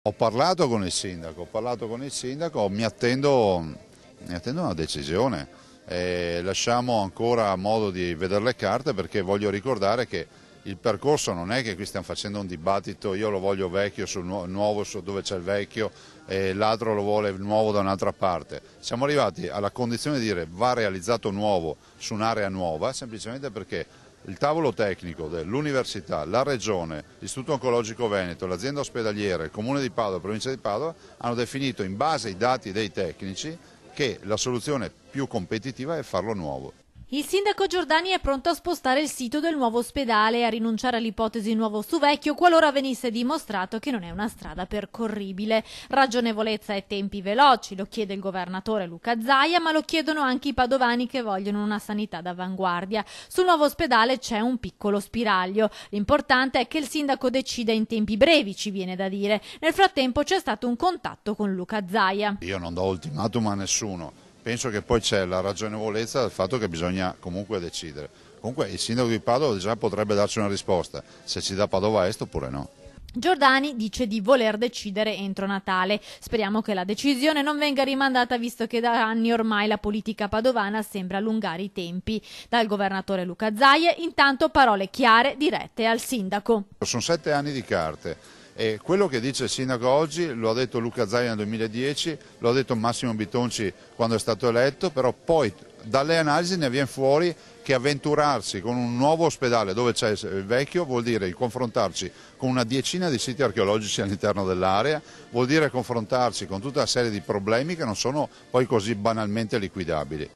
Ho parlato con il sindaco, mi attendo una decisione. Lasciamo ancora modo di vedere le carte perché voglio ricordare che il percorso non è che qui stiamo facendo un dibattito, io lo voglio vecchio sul nuovo su dove c'è il vecchio e l'altro lo vuole il nuovo da un'altra parte. Siamo arrivati alla condizione di dire va realizzato nuovo su un'area nuova semplicemente perché il tavolo tecnico dell'Università, la Regione, l'Istituto Oncologico Veneto, l'azienda ospedaliera, il Comune di Padova, la Provincia di Padova hanno definito in base ai dati dei tecnici che la soluzione più competitiva è farlo nuovo. Il sindaco Giordani è pronto a spostare il sito del nuovo ospedale e a rinunciare all'ipotesi nuovo su vecchio qualora venisse dimostrato che non è una strada percorribile. Ragionevolezza e tempi veloci, lo chiede il governatore Luca Zaia, ma lo chiedono anche i padovani che vogliono una sanità d'avanguardia. Sul nuovo ospedale c'è un piccolo spiraglio. L'importante è che il sindaco decida in tempi brevi, ci viene da dire. Nel frattempo c'è stato un contatto con Luca Zaia. Io non do ultimatum a nessuno. Penso che poi c'è la ragionevolezza del fatto che bisogna comunque decidere. Comunque il sindaco di Padova già potrebbe darci una risposta, se ci dà Padova Est oppure no. Giordani dice di voler decidere entro Natale. Speriamo che la decisione non venga rimandata visto che da anni ormai la politica padovana sembra allungare i tempi. Dal governatore Luca Zaia intanto parole chiare dirette al sindaco. Sono 7 anni di carte. E quello che dice il sindaco oggi lo ha detto Luca Zaia nel 2010, lo ha detto Massimo Bitonci quando è stato eletto, però poi dalle analisi ne viene fuori che avventurarsi con un nuovo ospedale dove c'è il vecchio vuol dire il confrontarci con una decina di siti archeologici all'interno dell'area, vuol dire confrontarsi con tutta una serie di problemi che non sono poi così banalmente liquidabili.